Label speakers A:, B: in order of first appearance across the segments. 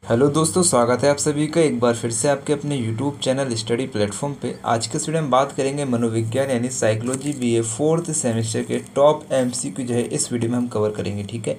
A: Hello दोस्तों, स्वागत है आप सभी का एक बार फिर से आपके अपने यूट्यूब चैनल स्टडी प्लेटफॉर्म पे। आज के वीडियो में बात करेंगे मनोविज्ञान यानी साइकोलॉजी बीए फोर्थ सेमेस्टर के टॉप एमसीक्यू जो है इस वीडियो में हम कवर करेंगे। ठीक है,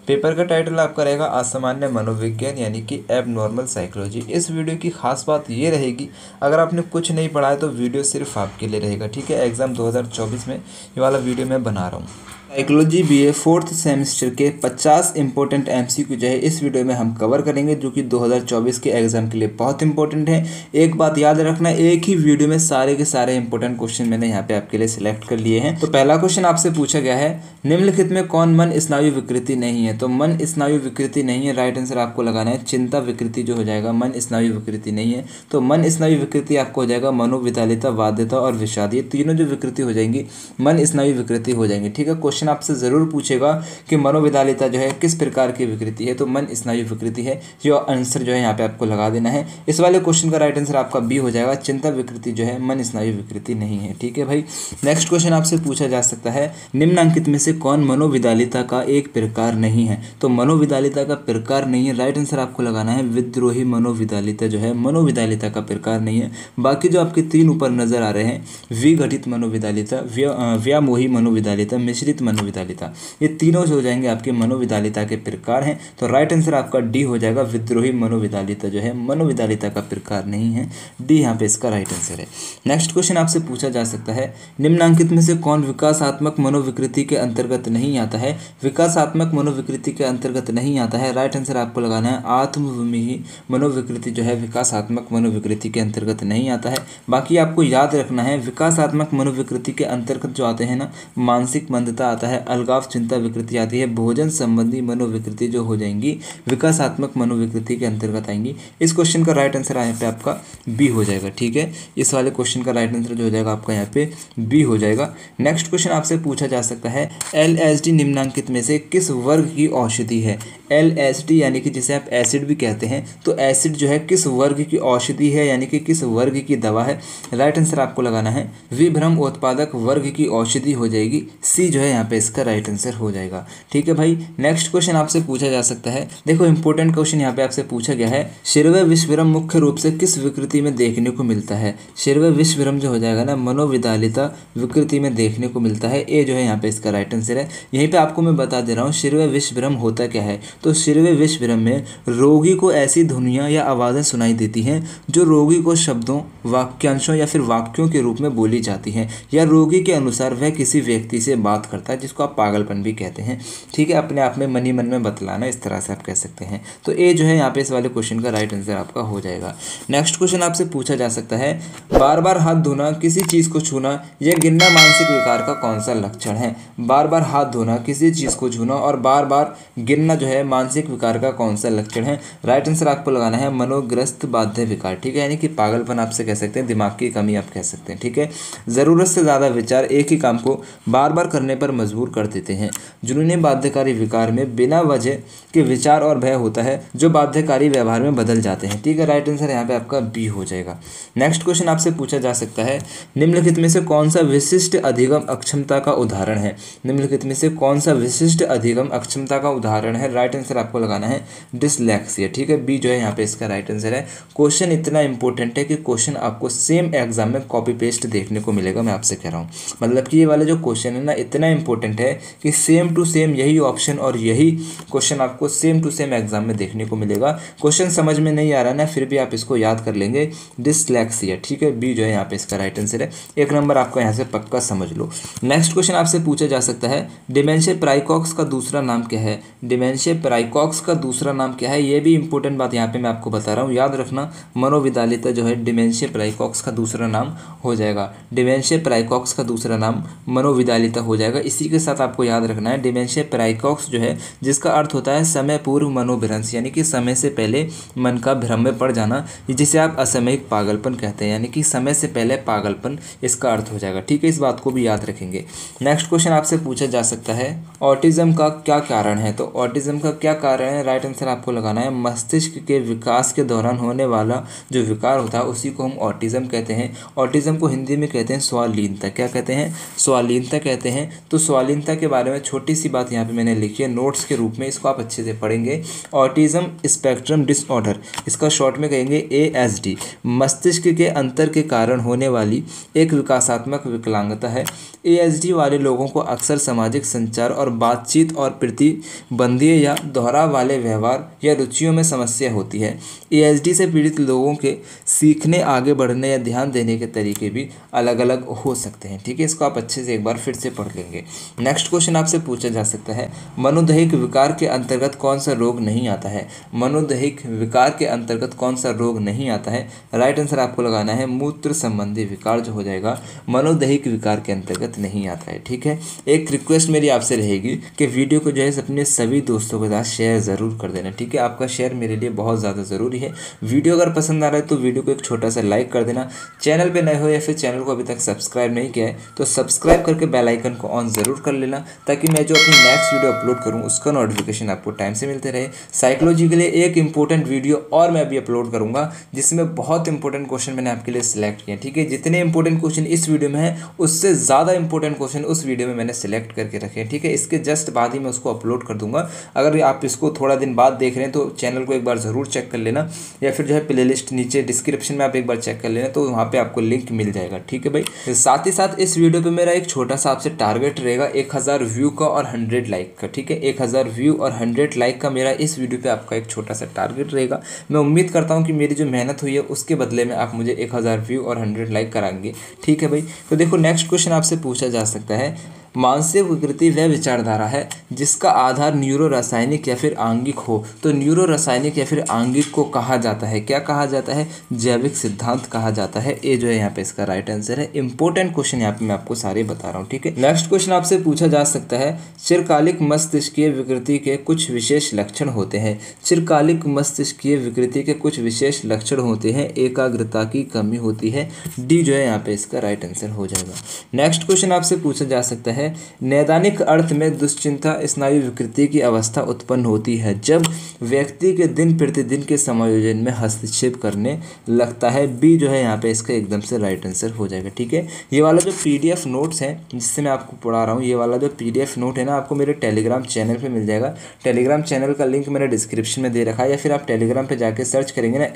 A: पेपर का टाइटल आपका रहेगा असामान्य मनोविज्ञान यानी कि एब नॉर्मल साइकोलॉजी। इस वीडियो की खास बात ये रहेगी, अगर आपने कुछ नहीं पढ़ा है तो वीडियो सिर्फ आपके लिए रहेगा। ठीक है, एग्जाम 2024 में ये वाला वीडियो मैं बना रहा हूँ। साइकोलॉजी बीए फोर्थ सेमेस्टर के 50 इंपॉर्टेंट एमसीक्यू जो है इस वीडियो में हम कवर करेंगे, जो कि 2024 के एग्जाम के लिए बहुत इंपॉर्टेंट है। एक बात याद रखना, एक ही वीडियो में सारे के सारे इंपॉर्टेंट क्वेश्चन मैंने यहाँ पे आपके लिए सिलेक्ट कर लिए हैं। तो पहला क्वेश्चन आपसे पूछा गया है, निम्नलिखित में कौन मन स्नायु विकृति नहीं है? तो मन स्नायु विकृति नहीं है, राइट आंसर आपको लगाना है चिंता विकृति जो हो जाएगा, मन स्नायु विकृति नहीं है। तो मन स्नायु विकृति आपको हो जाएगा मनोवितालिता, बाध्यता और विषाद, ये तीनों जो विकृति हो जाएंगी मन स्नायु विकृति हो जाएंगी। ठीक है, क्वेश्चन आपसे जरूर पूछेगा कि मनोवितालिता जो है किस प्रकार की विकृति है, तो मन स्नायु विकृति है। जो आंसर जो है यहाँ पे आपको लगा देना है। इस वाले क्वेश्चन का राइट आंसर आपका बी हो जाएगा, चिंता विकृति जो है मन स्नायु विकृति नहीं है। ठीक है भाई, नेक्स्ट क्वेश्चन आपसे पूछा जा सकता है, निम्नलिखित में से कौन मनोवितालिता का एक प्रकार नहीं है? तो मनोवितालिता का प्रकार नहीं है, राइट आंसर आपको लगाना है विद्रोही मनोवितालिता जो है मनोवितालिता का प्रकार नहीं है। बाकी जो आपके तीन ऊपर नजर आ रहे हैं, विघटित मनोवितालिता, व्यामोही मनोवितालिता, मिश्रित मनोवितालिता, ये तीनों जो हो जाएंगे आपके मनोवितालिता के प्रकार हैं। तो राइट आंसर आपका डी हो जाएगा, विद्रोही मनोवितालिता जो है मनोवितालिता का प्रकार नहीं है। डी यहाँ पे इसका राइट आंसर है। नेक्स्ट क्वेश्चन आपसे पूछा जा सकता है, निम्नलिखित में से कौन विकासात्मक मनोविकृति के अंतर्गत नहीं आता है? विकासात्मक मनोविकृति के अंतर्गत नहीं आता है, राइट आंसर आपको लगाना है आत्मविमोही मनोविकृति जो है विकासात्मक मनोविकृति के अंतर्गत नहीं आता है। बाकी आपको याद रखना है, विकासात्मक मनोविकृति के अंतर्गत जो आते हैं ना, मानसिक मंदता आता है, अलगाव चिंता विकृति आती है, भोजन संबंधी मनोविकृति जो हो जाएंगी विकासात्मक मनोविकृति के अंतर्गत आएंगी। इस क्वेश्चन का राइट आंसर यहाँ पे आपका बी हो जाएगा। ठीक है, इस वाले क्वेश्चन का राइट आंसर जो हो जाएगा आपका यहाँ पे बी हो जाएगा। नेक्स्ट क्वेश्चन आपसे पूछा जा सकता है, एलएसडी निम्नलिखित में से किस वर्ग की औषधि है? एलएसडी यानी कि जिसे आप एसिड भी कहते हैं, तो एसिड जो है किस वर्ग की औषधि है, यानी कि किस वर्ग की दवा है? राइट आंसर आपको लगाना है विभ्रम उत्पादक वर्ग की औषधि हो जाएगी। सी जो है यहाँ पे इसका राइट आंसर हो जाएगा। ठीक है भाई, नेक्स्ट क्वेश्चन आपसे पूछा जा सकता है, देखो इंपॉर्टेंट क्वेश्चन यहाँ पे आपसे पूछा गया है, शीर्व विषभ्रम मुख्य रूप से किस विकृति में देखने को मिलता है? शीर्व विषभ्रम जो हो जाएगा ना मनोवितालिता विकृति में देखने को मिलता है। ए जो है यहाँ पे इसका राइट आंसर है। यहीं पे आपको मैं बता दे रहा हूँ शीर्व विषभ्रम होता क्या है। तो शीर्व विषभ्रम में रोगी को ऐसी ध्वनियाँ या आवाज़ें सुनाई देती हैं जो रोगी को शब्दों, वाक्यांशों या फिर वाक्यों के रूप में बोली जाती हैं, या रोगी के अनुसार वह किसी व्यक्ति से बात करता है, जिसको आप पागलपन भी कहते हैं। ठीक है, अपने आप में मन ही मन में बतलाना, इस तरह से आप कह सकते हैं। तो ए जो है यहाँ पे इस वाले क्वेश्चन का राइट आंसर आपका हो जाएगा। नेक्स्ट क्वेश्चन आपसे पूछा जा सकता है, बार बार हाथ धोना, किसी चीज़ को छूना या गिरना मानसिक विकार का कौन सा लक्षण है? बार बार हाथ धोना, किसी चीज़ को छूना और बार बार गिरना जो है मानसिक विकार का कौन सा लक्षण है? राइट आंसर आपको लगाना है मनोग्रस्त बाध्य विकार। ठीक है, यानी कि पागलपन आपसे कह सकते हैं, दिमाग की कमी आप कह सकते हैं। ठीक है, ज़रूरत से ज़्यादा विचार एक ही काम को बार बार करने पर मजबूर कर देते हैं। जुनूनी बाध्यकारी विकार में बिना वजह के विचार और भय होता है जो बाध्यकारी व्यवहार में बदल जाते हैं। ठीक है, राइट आंसर यहाँ पे आपका बी हो जाएगा। नेक्स्ट क्वेश्चन आपसे पूछा जा सकता है, निम्नलिखित में से कौन सा विशिष्ट अधिगम अक्षमता का उदाहरण है? निम्नलिखित में से कौन सा विशिष्ट अधिगम अक्षमता का उदाहरण है? राइट आंसर आपको लगाना है डिसलेक्सिया। ठीक है, बी जो है यहाँ पे इसका राइट आंसर है। क्वेश्चन इतना इंपॉर्टेंट है कि क्वेश्चन आपको सेम एग्जाम में कॉपी पेस्ट देखने को मिलेगा, मैं आपसे कह रहा हूँ। मतलब कि ये वाला जो क्वेश्चन है ना इतना इंपॉर्टेंट है कि सेम टू सेम यही ऑप्शन और यही क्वेश्चन आपको सेम टू सेम एग्जाम में देखने को मिलेगा। क्वेश्चन समझ में नहीं आ रहा ना, फिर भी आप इसको याद कर लेंगे, डिसलेक्सिया। ठीक है, बी जो है यहाँ पे इसका राइट आंसर है। एक नंबर आपको यहाँ से पक्का समझ लो। नेक्स्ट क्वेश्चन आपसे पूछा जा सकता है, डिमेंशिया प्राइकॉक्स का दूसरा नाम क्या है? डिमेंशिया प्राइकॉक्स का दूसरा नाम क्या है? ये भी इंपॉर्टेंट बात यहाँ पे मैं आपको बता रहा हूँ, याद रखना। मनोवितालिता जो है डिमेंशिया प्राइकॉक्स का दूसरा नाम हो जाएगा। डिमेंशिया प्राइकॉक्स का दूसरा नाम मनोवितालिता हो जाएगा। इसी के साथ आपको याद रखना है, डिमेंशिया प्राइकॉक्स जो है जिसका अर्थ होता है समय पूर्व मनोभ्रंश, यानी कि समय से पहले मन का भ्रम में पड़ जाना, जिसे आप असामयिक पागलपन कहते हैं, यानी कि समय से पहले पागलपन इसका अर्थ हो जाएगा। ठीक है, इस बात को भी याद रखेंगे। नेक्स्ट क्वेश्चन आपसे पूछा जा सकता है, ऑटिज्म का क्या कारण है? तो ऑटिज्म का क्या कारण है? राइट आंसर आपको लगाना है मस्तिष्क के विकास के दौरान होने वाला जो विकार होता है उसी को हम ऑटिज्म कहते हैं। ऑटिज्म को हिंदी में कहते हैं स्वालीनता। क्या कहते हैं? स्वालीनता कहते हैं। तो स्वाधीनता के बारे में छोटी सी बात यहाँ पे मैंने लिखी है नोट्स के रूप में, इसको आप अच्छे से पढ़ेंगे। ऑटिज्म स्पेक्ट्रम डिसऑर्डर, इसका शॉर्ट में कहेंगे ASD, मस्तिष्क के अंतर के कारण होने वाली एक विकासात्मक विकलांगता है। ASD वाले लोगों को अक्सर सामाजिक संचार और बातचीत और प्रतिबंधीय या दोहराव वाले व्यवहार या रुचियों में समस्या होती है। ASD से पीड़ित लोगों के सीखने, आगे बढ़ने या ध्यान देने के तरीके भी अलग अलग हो सकते हैं। ठीक है, इसको आप अच्छे से एक बार फिर से पढ़ लेंगे। नेक्स्ट क्वेश्चन आपसे पूछा जा सकता है मनोदैहिक विकार के अंतर्गत कौन सा रोग नहीं आता है। मनोदैहिक विकार के अंतर्गत कौन सा रोग नहीं आता है? राइट आंसर आपको लगाना है मूत्र संबंधी विकार जो हो जाएगा मनोदैहिक विकार के अंतर्गत नहीं आता है। ठीक है, एक रिक्वेस्ट मेरी आपसे रहेगी कि वीडियो को जो है अपने सभी दोस्तों के साथ शेयर ज़रूर कर देना। ठीक है, आपका शेयर मेरे लिए बहुत ज़्यादा ज़रूरी है। वीडियो अगर पसंद आ रहा है तो वीडियो को एक छोटा सा लाइक कर देना। चैनल पे नए हो या फिर चैनल को अभी तक सब्सक्राइब नहीं किया है तो सब्सक्राइब करके बेल आइकन को ऑन ज़रूर कर लेना, ताकि मैं जो अपनी नेक्स्ट वीडियो अपलोड करूँ उसका नोटिफिकेशन आपको टाइम से मिलते रहे। साइकोलॉजी के लिए एक इंपॉर्टेंट वीडियो और मैं अभी अपलोड करूँगा जिसमें बहुत इंपॉर्टेंट क्वेश्चन मैंने आपके लिए सिलेक्ट किया। ठीक है, जितने इंपॉर्टेंट क्वेश्चन इस वीडियो में है उससे ज़्यादा इंपॉर्टेंट क्वेश्चन उस वीडियो में मैंने सेलेक्ट करके रखे हैं। ठीक है, इसके जस्ट बाद ही मैं उसको अपलोड कर दूंगा। अगर आप इसको थोड़ा दिन बाद देख रहे हैं तो चैनल को एक बार ज़रूर चेक कर लेना, या फिर जो है प्लेलिस्ट नीचे डिस्क्रिप्शन में आप एक बार चेक कर लेना तो वहाँ पे आपको लिंक मिल जाएगा। ठीक है भाई, साथ ही साथ इस वीडियो पे मेरा एक छोटा सा आपसे टारगेट रहेगा 1000 व्यू का और 100 लाइक का। ठीक है, 1000 व्यू और 100 लाइक का मेरा इस वीडियो पे आपका एक छोटा सा टारगेट रहेगा। मैं उम्मीद करता हूँ कि मेरी जो मेहनत हुई है उसके बदले में आप मुझे 1000 व्यू और 100 लाइक कराएंगे। ठीक है भाई, तो देखो नेक्स्ट क्वेश्चन आपसे पूछा जा सकता है मानसिक विकृति वह विचारधारा है जिसका आधार न्यूरो रासायनिक या फिर आंगिक हो। तो न्यूरो रासायनिक या फिर आंगिक को कहा जाता है, क्या कहा जाता है? जैविक सिद्धांत कहा जाता है। ये जो है यहाँ पे इसका राइट आंसर है। इंपॉर्टेंट क्वेश्चन यहाँ पे मैं आपको सारे बता रहा हूँ। ठीक है, नेक्स्ट क्वेश्चन आपसे पूछा जा सकता है चिरकालिक मस्तिष्कीय विकृति के कुछ विशेष लक्षण होते हैं। चिरकालिक मस्तिष्कीय विकृति के कुछ विशेष लक्षण होते हैं। एकाग्रता की कमी होती है। डी जो है यहाँ पे इसका राइट आंसर हो जाएगा। नेक्स्ट क्वेश्चन आपसे पूछा जा सकता है नैदानिक अर्थ में दुश्चिंता स्नायु विकृति की अवस्था उत्पन्न होती है जब व्यक्ति के दिन प्रतिदिन के समायोजन में हस्तक्षेप करने लगता है। बी जो है यहाँ पे इसका एकदम से राइट आंसर हो जाएगा। ठीक है, ये वाला जो PDF नोट्स है जिससे मैं आपको पढ़ा रहा हूँ, ये वाला जो PDF नोट है ना आपको मेरे टेलीग्राम चैनल पे मिल जाएगा। टेलीग्राम चैनल का लिंक मैंने डिस्क्रिप्शन में दे रखा है, या फिर आप टेलीग्राम पे जाके सर्च करेंगे ना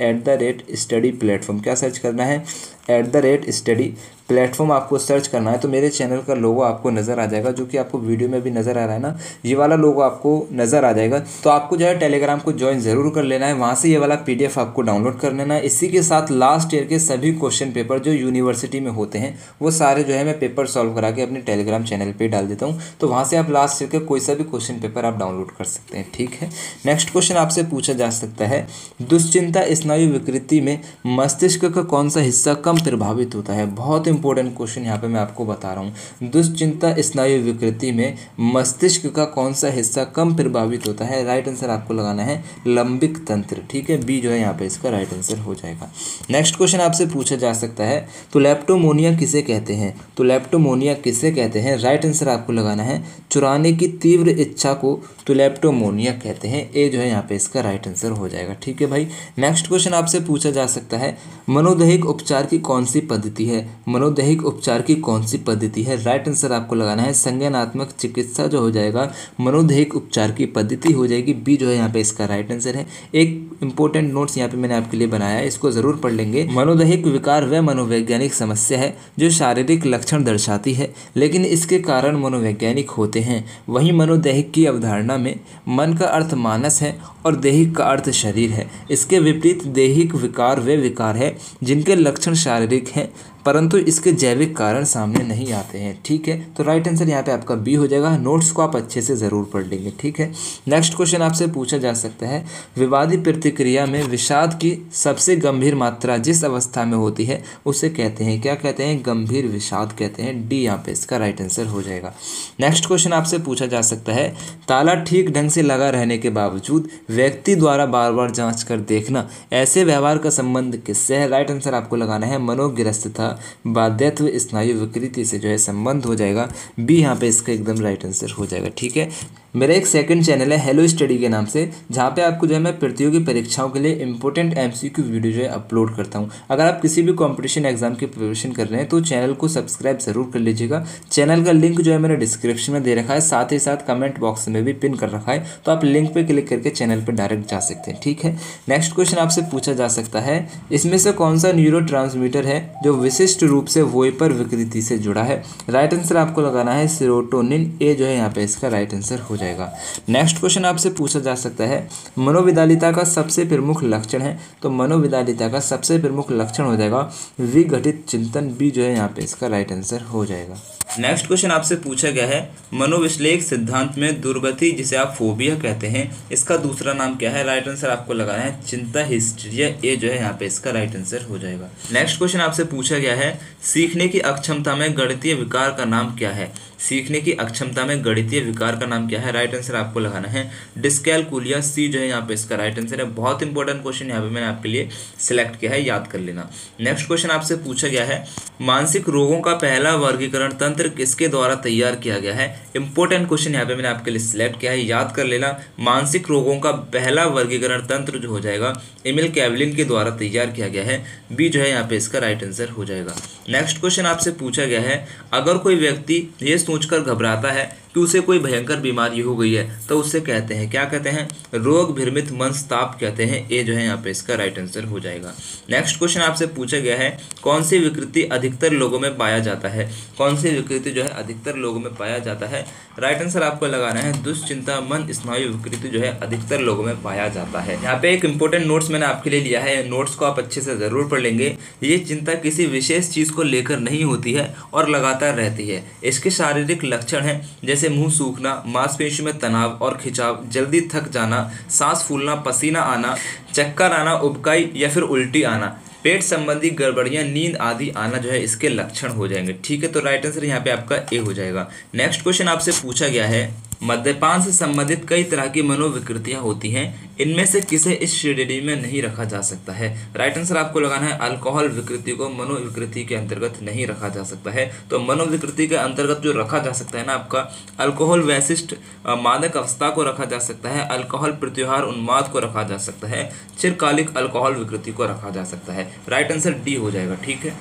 A: @study platform। क्या सर्च करना है? @study platform आपको सर्च करना है तो मेरे चैनल का लोगो आपको नज़र आ जाएगा, जो कि आपको वीडियो में भी नज़र आ रहा है ना, ये वाला लोगो आपको नज़र आ जाएगा। तो आपको जो है टेलीग्राम को ज्वाइन ज़रूर कर लेना है, वहाँ से ये वाला PDF आपको डाउनलोड कर लेना है। इसी के साथ लास्ट ईयर के सभी क्वेश्चन पेपर जो यूनिवर्सिटी में होते हैं वो सारे जो है मैं पेपर सॉल्व करा के अपने टेलीग्राम चैनल पर डाल देता हूँ, तो वहाँ से आप लास्ट ईयर के कोई सा भी क्वेश्चन पेपर आप डाउनलोड कर सकते हैं। ठीक है, नेक्स्ट क्वेश्चन आपसे पूछा जा सकता है दुश्चिंता स्नायु विकृति में मस्तिष्क का कौन सा हिस्सा कम प्रभावित होता है? बहुत इंपॉर्टेंट क्वेश्चन यहाँ पे मैं आपको बता रहा हूँ। दुश्चिंता स्नायु विकृति में मस्तिष्क का कौन सा हिस्सा कम प्रभावित होता है? राइट आंसर आपको लगाना है लंबिक तंत्र। ठीक है, बी जो है यहाँ पे इसका राइट आंसर हो जाएगा। नेक्स्ट क्वेश्चन आपसे पूछा जा सकता है तो लेप्टोमोनिया किसे कहते हैं? तो लेप्टोमोनिया किसे कहते हैं? राइट आंसर आपको लगाना है चुराने की तीव्र इच्छा को तो लेप्टोमोनिया कहते हैं। ए जो है यहाँ पे इसका राइट आंसर हो जाएगा। ठीक है भाई, नेक्स्ट क्वेश्चन आपसे पूछा जा सकता है मनोदैहिक उपचार की कौन सी पद्धति है? मनोदैहिक उपचार की कौन सी पद्धति है? राइट आंसर आपको लगाना है संज्ञानात्मक चिकित्सा जो हो जाएगा मनोदैहिक उपचार की पद्धति हो जाएगी। बी जो है यहाँ पे इसका राइट आंसर है। एक इंपॉर्टेंट नोट्स यहाँ पे मैंने आपके लिए बनाया है, इसको जरूर पढ़ लेंगे। मनोदैहिक विकार वह मनोवैज्ञानिक समस्या है जो शारीरिक लक्षण दर्शाती है लेकिन इसके कारण मनोवैज्ञानिक होते हैं। वहीं मनोदैहिक की अवधारणा में मन का अर्थ मानस है और दैहिक का अर्थ शरीर है। इसके विपरीत दैहिक विकार वे विकार है जिनके लक्षण शारीरिक हैं परंतु इसके जैविक कारण सामने नहीं आते हैं। ठीक है, तो राइट आंसर यहाँ पे आपका बी हो जाएगा। नोट्स को आप अच्छे से ज़रूर पढ़ लेंगे। ठीक है, नेक्स्ट क्वेश्चन आपसे पूछा जा सकता है विवादी प्रतिक्रिया में विषाद की सबसे गंभीर मात्रा जिस अवस्था में होती है उसे कहते हैं, क्या कहते हैं? गंभीर विषाद कहते हैं। डी यहाँ पे इसका राइट आंसर हो जाएगा। नेक्स्ट क्वेश्चन आपसे पूछा जा सकता है ताला ठीक ढंग से लगा रहने के बावजूद व्यक्ति द्वारा बार बार जाँच कर देखना ऐसे व्यवहार का संबंध किससे है? राइट आंसर आपको लगाना है मनोग्रस्तता बाध्यत्व स्नायु विकृति से जो है संबंध हो जाएगा। बी यहाँ पे इसका एकदम राइट आंसर हो जाएगा। ठीक है, मेरा एक सेकंड चैनल है हेलो स्टडी के नाम से, जहाँ पे आपको जो है मैं प्रतियोगी परीक्षाओं के लिए इंपॉर्टेंट एमसीक्यू वीडियो जो है अपलोड करता हूँ। अगर आप किसी भी कंपटीशन एग्जाम की प्रिपरेशन कर रहे हैं तो चैनल को सब्सक्राइब जरूर कर लीजिएगा। चैनल का लिंक जो है मैंने डिस्क्रिप्शन में दे रखा है, साथ ही साथ कमेंट बॉक्स में भी पिन कर रखा है, तो आप लिंक पर क्लिक करके चैनल पर डायरेक्ट जा सकते हैं। ठीक है, नेक्स्ट क्वेश्चन आपसे पूछा जा सकता है, इसमें से कौन सा न्यूरोट्रांसमीटर है जो विशिष्ट रूप से वोइपर विकृति से जुड़ा है? राइट आंसर आपको लगाना है सेरोटोनिन। ए जो है यहाँ पे इसका राइट आंसर हो जाएगा। नेक्स्ट क्वेश्चन आपसे पूछा जा सकता है, मनोविदालिता का सबसे प्रमुख लक्षण है, तो मनोविदालिता का सबसे प्रमुख लक्षण हो जाएगा विघटित चिंतन। बी जो है यहाँ पे इसका राइट आंसर हो जाएगा। नेक्स्ट क्वेश्चन आपसे पूछा गया है, मनोविश्लेषक सिद्धांत में दुर्गति जिसे आप फोबिया कहते हैं, इसका दूसरा नाम क्या है? राइट आंसर आपको लगाना है चिंता, हिस्ट्रिया। ए जो है यहाँ पे इसका राइट आंसर हो जाएगा। नेक्स्ट क्वेश्चन आपसे पूछा गया है, सीखने की अक्षमता में गणितीय विकार का नाम क्या है? सीखने की अक्षमता में गणितीय विकार का नाम क्या है? राइट आंसर आपको लगाना है डिस्कैलकुलिया। सी जो है यहाँ पे इसका राइट आंसर है। बहुत इंपॉर्टेंट क्वेश्चन यहाँ पे मैंने आपके लिए सिलेक्ट किया है, याद कर लेना। नेक्स्ट क्वेश्चन आपसे पूछा गया है, मानसिक रोगों का पहला वर्गीकरण तंत्र किसके द्वारा तैयार किया गया है? इंपॉर्टेंट क्वेश्चन यहाँ पे मैंने आपके लिए सिलेक्ट किया है, याद कर लेना। मानसिक रोगों का पहला वर्गीकरण तंत्र जो हो जाएगा एमिल कैवलिन के द्वारा तैयार किया गया है। बी जो है यहाँ पे इसका राइट आंसर हो जाएगा। नेक्स्ट क्वेश्चन आपसे पूछा गया है, अगर कोई व्यक्ति ये सोचकर घबराता है कि उसे कोई भयंकर बीमारी हो गई है तो उससे कहते हैं, क्या कहते हैं? रोग भ्रमित मनस्ताप कहते हैं। ए जो है यहाँ पे इसका राइट आंसर हो जाएगा। नेक्स्ट क्वेश्चन आपसे पूछा गया है, कौन सी विकृति अधिकतर लोगों में पाया जाता है? कौन सी विकृति जो है अधिकतर लोगों में पाया जाता है? राइट आंसर आपको लगाना है दुश्चिंता मन स्नायु विकृति जो है अधिकतर लोगों में पाया जाता है। यहाँ पे एक इंपॉर्टेंट नोट्स मैंने आपके लिए लिया है, नोट्स को आप अच्छे से जरूर पढ़ लेंगे। ये चिंता किसी विशेष चीज को लेकर नहीं होती है और लगातार रहती है। इसके शारीरिक लक्षण हैं जैसे मुंह सूखना, मांसपेशियों में तनाव और खिंचाव, जल्दी थक जाना, सांस फूलना, पसीना आना, चक्कर आना, उबकाई या फिर उल्टी आना, पेट संबंधी गड़बड़ियां, नींद आदि आना जो है इसके लक्षण हो जाएंगे। ठीक है, तो राइट आंसर यहाँ पे आपका ए हो जाएगा। नेक्स्ट क्वेश्चन आपसे पूछा गया है, मद्यपान से संबंधित कई तरह की मनोविकृतियां होती हैं, इनमें से किसे इस श्रेणी में नहीं रखा जा सकता है? राइट आंसर आपको लगाना है अल्कोहल विकृति को मनोविकृति के अंतर्गत नहीं रखा जा सकता है। तो मनोविकृति के अंतर्गत जो रखा जा सकता है ना आपका, अल्कोहल वैशिष्ट मादक अवस्था को रखा जा सकता है, अल्कोहल प्रत्याहार उन्माद को रखा जा सकता है, चिरकालिक अल्कोहल विकृति को रखा जा सकता है। राइट आंसर डी हो जाएगा। ठीक है,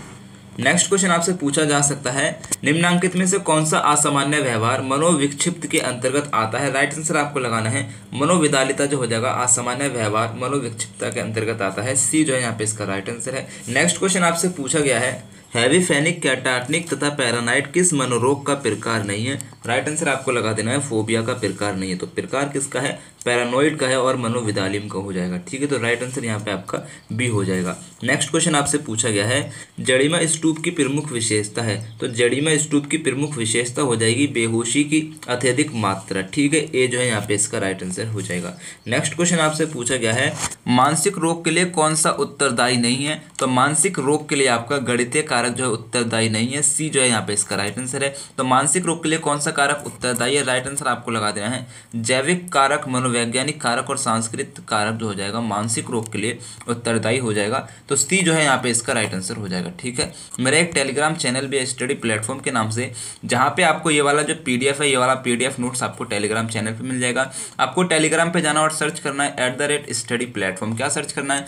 A: नेक्स्ट क्वेश्चन आपसे पूछा जा सकता है, निम्नांकित में से कौन सा असामान्य व्यवहार मनोविक्षिप्त के अंतर्गत आता है? राइट आंसर आपको लगाना है मनोविदालिता जो हो जाएगा असामान्य व्यवहार मनोविक्षिप्तता के अंतर्गत आता है। सी जो है यहाँ पे इसका राइट आंसर है। नेक्स्ट क्वेश्चन आपसे पूछा गया है, हैवीफेनिक, कैटाटनिक तथा पैरानाइट किस मनोरोग का प्रकार नहीं है? राइट आंसर आपको लगा देना है फोबिया का प्रकार नहीं है। तो प्रकार किसका है? पैरानोइड का है और मनोविदालिम का हो जाएगा। ठीक है, तो राइट आंसर यहाँ पे आपका बी हो जाएगा। नेक्स्ट क्वेश्चन आपसे पूछा गया है, जड़ीमा स्तूप की प्रमुख विशेषता है, तो जड़ीमा स्तूप की प्रमुख विशेषता हो जाएगी बेहोशी की अत्यधिक मात्रा। ठीक है, ए जो है यहाँ पे इसका राइट आंसर हो जाएगा। नेक्स्ट क्वेश्चन आपसे पूछा गया है, मानसिक रोग के लिए कौन सा उत्तरदायी नहीं है? तो मानसिक रोग के लिए आपका गणितीय कारक जो है उत्तरदायी नहीं है। सी जो है यहाँ पे इसका राइट आंसर है। तो मानसिक रोग के लिए कौन सा कारक उत्तरदायी है? राइट आंसर आपको लगा देना है जैविक कारक, मनोवैज्ञानिक कारक और सांस्कृतिक कारक जो हो जाएगा मानसिक रोग के लिए उत्तरदायी हो जाएगा। तो सी जो है यहाँ पे इसका राइट आंसर हो जाएगा। ठीक है, मेरा एक टेलीग्राम चैनल भी है स्टडी प्लेटफॉर्म के नाम से, जहाँ पे आपको ये वाला जो पीडीएफ है, ये वाला पीडीएफ नोट्स आपको टेलीग्राम चैनल पे मिल जाएगा। आपको टेलीग्राम पे जाना और सर्च करना है @study platform। क्या सर्च करना है?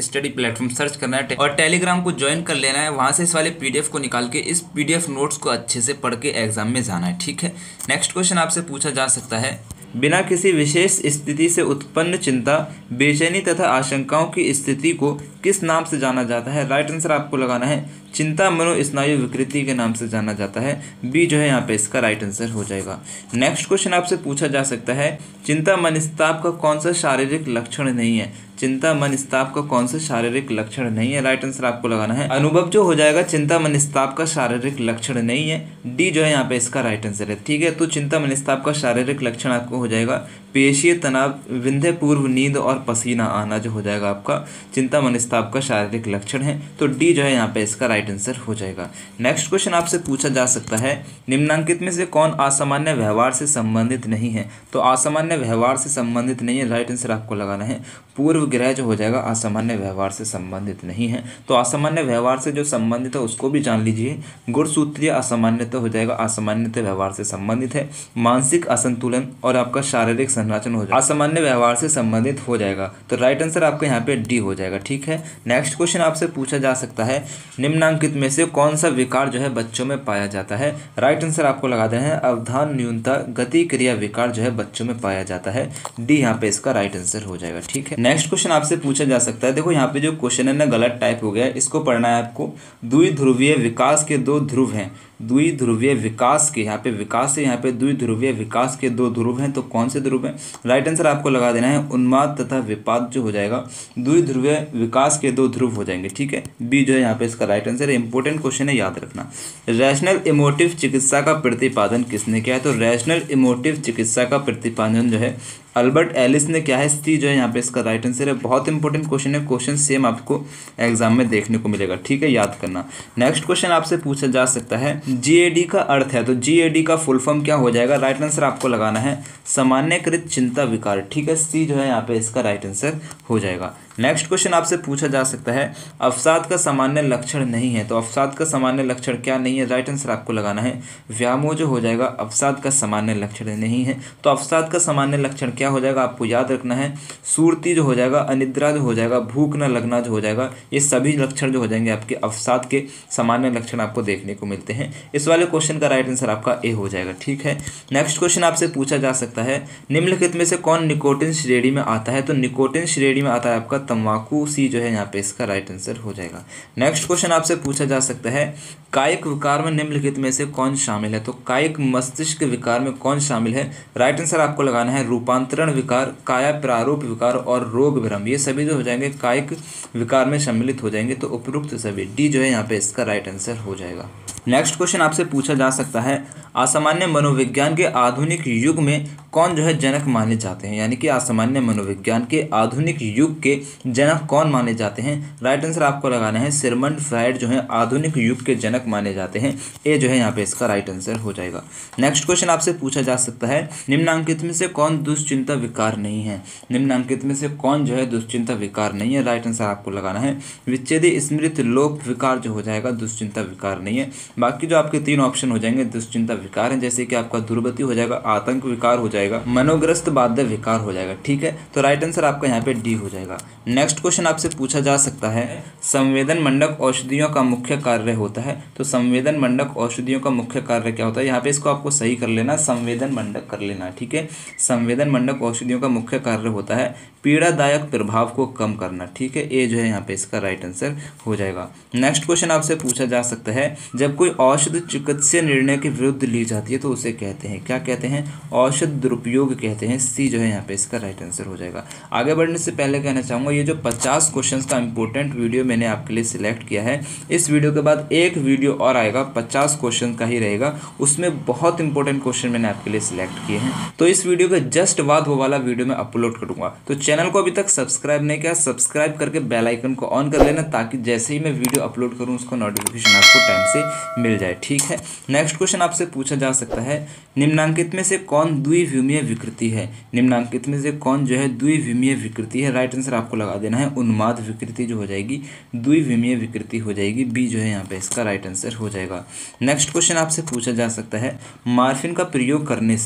A: @study platform सर्च करना है और टेलीग्राम को ज्वाइन कर लेना है। वहाँ से इस वाले पीडीएफ को निकाल के इस पीडीएफ नोट्स को अच्छे से पढ़ के एग्जाम में जाना है। ठीक है, नेक्स्ट क्वेश्चन आपसे पूछा जा सकता है, बिना किसी विशेष स्थिति से उत्पन्न चिंता, बेचैनी तथा आशंकाओं की स्थिति को किस नाम से जाना जाता है? राइट आंसर आपको लगाना है चिंता मनोस्नायु विकृति के नाम से जाना जाता है। बी जो है यहाँ पे इसका राइट आंसर हो जाएगा। नेक्स्ट क्वेश्चन आपसे पूछा जा सकता है, चिंता मनस्ताप का कौन सा शारीरिक लक्षण नहीं है? चिंता मनस्ताप का कौन सा शारीरिक लक्षण नहीं है? राइट आंसर आपको लगाना है अनुभव जो हो जाएगा चिंता मनस्ताप का शारीरिक लक्षण नहीं है। डी जो है यहाँ पे इसका राइट आंसर है। ठीक है, तो चिंता मनस्ताप का शारीरिक लक्षण आपको हो जाएगा पेशीय तनाव, विंध्य पूर्व नींद और पसीना आना जो हो जाएगा आपका चिंता मनस्ताप का शारीरिक लक्षण है। तो डी जो है यहाँ पे इसका राइट आंसर हो जाएगा। नेक्स्ट क्वेश्चन आपसे पूछा जा सकता है, निम्नांकित में से कौन असामान्य व्यवहार से संबंधित नहीं है। तो असामान्य व्यवहार से संबंधित नहीं है, राइट आंसर आपको लगाना है पूर्व ग्रह जो हो जाएगा असामान्य व्यवहार से संबंधित नहीं है। तो असामान्य व्यवहार से जो संबंधित है उसको भी जान लीजिए। गुणसूत्रीय असामान्यता हो जाएगा असामान्यता व्यवहार से संबंधित है। मानसिक असंतुलन और आपका शारीरिक संरचना हो जाएगा असामान्य व्यवहार से संबंधित हो जाएगा। तो राइट आंसर आपका यहाँ पे डी हो जाएगा। ठीक है, नेक्स्ट क्वेश्चन आपसे पूछा जा सकता है, निम्नांकित में से कौन सा विकार जो है बच्चों में पाया जाता है। राइट आंसर आपको लगा देना है अवधान न्यूनता गति क्रिया विकार जो है बच्चों में पाया जाता है। डी यहाँ पे इसका राइट आंसर हो जाएगा। ठीक है, नेक्स्ट क्वेश्चन आपसे पूछा जा सकता है, देखो यहाँ पे जो क्वेश्चन है ना गलत टाइप हो गया है, इसको पढ़ना है आपको। द्विध्रुवीय विकास के दो ध्रुव हैं, द्विध्रुवीय विकास के यहाँ पे विकास है, यहाँ पे द्विध्रुवीय विकास के दो ध्रुव हैं। तो कौन से ध्रुव हैं, राइट आंसर आपको लगा देना है उन्माद तथा विपाद जो हो जाएगा द्विध्रुवीय विकास के दो ध्रुव हो जाएंगे। ठीक है, बी जो है यहाँ पे इसका राइट आंसर है। इंपॉर्टेंट क्वेश्चन है, याद रखना। रैशनल इमोटिव चिकित्सा का प्रतिपादन किसने किया है। तो रैशनल इमोटिव चिकित्सा का प्रतिपादन जो है अल्बर्ट एलिस ने क्या है। सी जो है यहाँ पे इसका राइट आंसर है। बहुत इंपॉर्टेंट क्वेश्चन है, क्वेश्चन सेम आपको एग्जाम में देखने को मिलेगा। ठीक है, याद करना। नेक्स्ट क्वेश्चन आपसे पूछा जा सकता है, जीएडी का अर्थ है। तो जीएडी का फुल फॉर्म क्या हो जाएगा, राइट आंसर आपको लगाना है सामान्यकृत चिंता विकार। ठीक है, सी जो है यहाँ पे इसका राइट आंसर हो जाएगा। नेक्स्ट क्वेश्चन आपसे पूछा जा सकता है, अवसाद का सामान्य लक्षण नहीं है। तो अवसाद का सामान्य लक्षण क्या नहीं है, राइट आंसर आपको लगाना है व्यामोह जो हो जाएगा अवसाद का सामान्य लक्षण नहीं है। तो अवसाद का सामान्य लक्षण क्या हो जाएगा, आपको याद रखना है सुर्ती जो हो जाएगा, अनिद्रा जो हो जाएगा, भूख न लगना जो हो जाएगा, ये सभी लक्षण जो हो जाएंगे आपके अवसाद के सामान्य लक्षण आपको देखने को मिलते हैं। इस वाले क्वेश्चन का राइट आंसर आपका ए हो जाएगा। ठीक है, नेक्स्ट क्वेश्चन आपसे पूछा जा सकता है, निम्नलिखित में से कौन निकोटिन श्रेणी में आता है। तो निकोटिन श्रेणी में आता है आपका तंबाकू। सी जो है यहाँ पे इसका राइट आंसर हो जाएगा। नेक्स्ट क्वेश्चन आपसे पूछा जा सकता है, कायिक विकार में निम्नलिखित में से कौन शामिल है। तो कायिक मस्तिष्क विकार में कौन शामिल है, राइट आंसर आपको लगाना है रूपांतरण विकार, काया प्रारूप विकार और रोग भ्रम। ये सभी जो हो जाएंगे कायिक विकार में सम्मिलित हो जाएंगे। तो उपरोक्त सभी, डी जो है यहाँ पे इसका राइट आंसर हो जाएगा। नेक्स्ट क्वेश्चन आपसे पूछा जा सकता है, असामान्य मनोविज्ञान के आधुनिक युग में कौन जो है जनक माने जाते हैं। यानी कि असामान्य मनोविज्ञान के आधुनिक युग के जनक कौन माने जाते हैं। राइट आंसर आपको लगाना है सिगमंड फ्रायड जो है आधुनिक युग के जनक माने जाते हैं। ए जो है यहाँ पे इसका राइट आंसर हो जाएगा। नेक्स्ट क्वेश्चन आपसे पूछा जा सकता है, निम्नांकित में से कौन दुश्चिंता विकार नहीं है। निम्नांकित में से कौन जो है दुश्चिंता विकार नहीं है, राइट आंसर आपको लगाना है विच्छेदी स्मृति लोप विकार जो हो जाएगा दुश्चिंता विकार नहीं है। बाकी जो आपके तीन ऑप्शन हो जाएंगे दुश्चिंता विकार है, जैसे कि आपका दुर्गति हो जाएगा, आतंक विकार हो जाएगा, मनोग्रस्त बाध्य विकार हो जाएगा। ठीक है, तो राइट आंसर आपका यहाँ पे डी हो जाएगा। नेक्स्ट क्वेश्चन आपसे पूछा जा सकता है, संवेदन मंडक औषधियों का मुख्य कार्य होता है। तो संवेदन मंडक औषधियों का मुख्य कार्य क्या होता है, यहाँ पे इसको आपको सही कर लेना, संवेदन मंडक कर लेना। ठीक है, संवेदन मंडक औषधियों का मुख्य कार्य होता है पीड़ादायक प्रभाव को कम करना। ठीक है, ए जो है यहाँ पे इसका राइट आंसर हो जाएगा। नेक्स्ट क्वेश्चन आपसे पूछा जा सकता है, जब कोई औषध चिकित्सीय निर्णय के विरुद्ध ली जाती है तो उसे कहते हैं, क्या कहते हैं, औषध दुरुपयोग कहते हैं। सी जो है यहाँ पे इसका राइट आंसर हो जाएगा। आगे बढ़ने से पहले कहना चाहूँगा, ये जो 50 क्वेश्चंस का इंपॉर्टेंट वीडियो मैंने आपके लिए सिलेक्ट किया है, इस वीडियो के बाद एक वीडियो और आएगा 50 क्वेश्चन का ही रहेगा, उसमें बहुत इंपॉर्टेंट क्वेश्चन मैंने आपके लिए सिलेक्ट किए हैं। तो इस वीडियो के जस्ट बाद वो वाला वीडियो मैं अपलोड करूँगा। तो चैनल को अभी तक सब्सक्राइब नहीं किया, सब्सक्राइब करके बेल आइकन को ऑन कर लेना, ताकि जैसे ही मैं वीडियो अपलोड करूँ उसका नोटिफिकेशन आपको टाइम से मिल जाए। ठीक है, नेक्स्ट क्वेश्चन आपसे पूछा जा सकता है, निम्नांकित में से कौन द्विविमीय विकृति है। निम्नांकित में से कौन जो है द्विविमीय विकृति है, राइट आंसर आपको लगा देना है उन्माद विकृति जो हो जाएगी द्विविमीय विकृति हो जाएगी। बी जो है यहाँ पे इसका राइट आंसर हो जाएगा। नेक्स्ट क्वेश्चन आपसे पूछा जा सकता है, मार्फिन का प्रयोग करने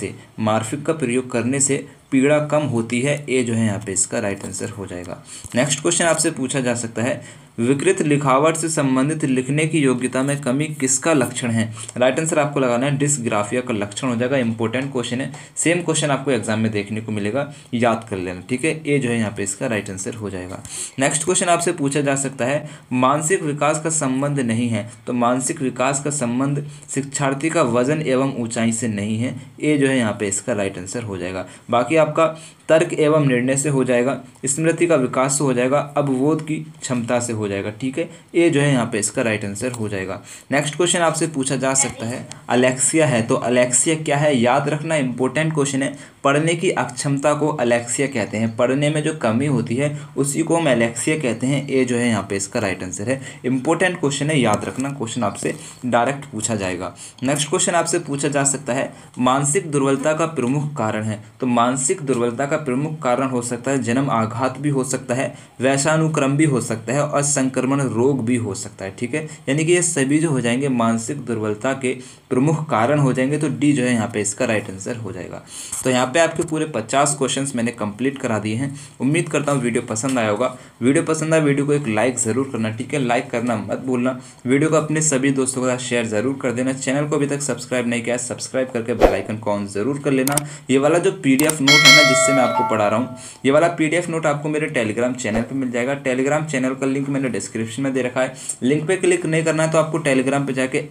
A: से पीड़ा कम होती है। ए जो है यहाँ पे इसका राइट आंसर हो जाएगा। नेक्स्ट क्वेश्चन आपसे पूछा जा सकता है, विकृत लिखावट से संबंधित लिखने की योग्यता में कमी किसका लक्षण है। राइट आंसर आपको लगाना है डिस्ग्राफिया का लक्षण हो जाएगा। इंपॉर्टेंट क्वेश्चन है, सेम क्वेश्चन आपको एग्जाम में देखने को मिलेगा, याद कर लेना। ठीक है, ए जो है यहाँ पे इसका राइट आंसर हो जाएगा। नेक्स्ट क्वेश्चन आपसे पूछा जा सकता है, मानसिक विकास का संबंध नहीं है। तो मानसिक विकास का संबंध शिक्षार्थी का वजन एवं ऊंचाई से नहीं है। ए जो है यहाँ पे इसका राइट आंसर हो जाएगा। बाकी आपका तर्क एवं निर्णय से हो जाएगा, स्मृति का विकास से हो जाएगा, अवबोध की क्षमता से हो हो जाएगा। ठीक है, ए जो है यहाँ पे इसका राइट आंसर हो जाएगा। नेक्स्ट क्वेश्चन आपसे पूछा जा सकता है, अलेक्सिया है तो अलेक्सिया क्या है, याद रखना इंपॉर्टेंट क्वेश्चन है। पढ़ने की अक्षमता को अलेक्सिया कहते हैं, पढ़ने में जो कमी होती है उसी को हम अलेक्सिया कहते हैं। ए जो है यहाँ पे इसका राइट आंसर है। इंपॉर्टेंट क्वेश्चन है, याद रखना, क्वेश्चन आपसे डायरेक्ट पूछा जाएगा। नेक्स्ट क्वेश्चन आपसे पूछा जा सकता है, मानसिक दुर्बलता का प्रमुख कारण है। तो मानसिक दुर्बलता का प्रमुख कारण हो सकता है जन्म आघात भी हो सकता है, वैशानुक्रम भी हो सकता है और संक्रमण रोग भी हो सकता है। ठीक है, यानी कि ये सभी जो हो जाएंगे मानसिक दुर्बलता के प्रमुख कारण हो जाएंगे। तो डी जो है यहाँ पे इसका राइट आंसर हो जाएगा। तो यहाँ पे आपके पूरे 50 क्वेश्चंस मैंने कंप्लीट करा दिए हैं। उम्मीद करता हूँ वीडियो पसंद आया होगा। वीडियो पसंद आया वीडियो को एक लाइक ज़रूर करना। ठीक है, लाइक करना मत भूलना। वीडियो को अपने सभी दोस्तों के साथ शेयर ज़रूर कर देना। चैनल को अभी तक सब्सक्राइब नहीं किया है, सब्सक्राइब करके बेल आइकन को ऑन ज़रूर कर लेना। ये वाला जो PDF नोट है ना जिससे मैं आपको पढ़ा रहा हूँ, ये वाला PDF नोट आपको मेरे टेलीग्राम चैनल पर मिल जाएगा। टेलीग्राम चैनल का लिंक मैंने डिस्क्रिप्शन में दे रखा है। लिंक पे क्लिक नहीं करना है तो आपको टेलीग्राम पे जाके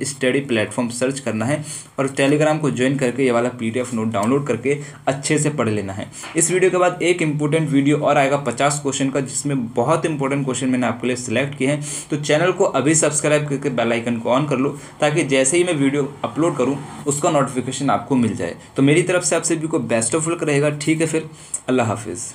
A: @study प्लेटफॉर्म सर्च करना है और टेलीग्राम को ज्वाइन करके ये वाला PDF नोट डाउनलोड करके अच्छे से पढ़ लेना है। इस वीडियो के बाद एक इंपॉर्टेंट वीडियो और आएगा 50 क्वेश्चन का, जिसमें बहुत इंपॉर्टेंट क्वेश्चन मैंने आपके लिए सिलेक्ट किए हैं। तो चैनल को अभी सब्सक्राइब करके बेल आइकन को ऑन कर लो ताकि जैसे ही मैं वीडियो अपलोड करूं उसका नोटिफिकेशन आपको मिल जाए। तो मेरी तरफ से आप सभी को बेस्ट ऑफ लक रहेगा। ठीक है, फिर अल्लाह हाफिज़।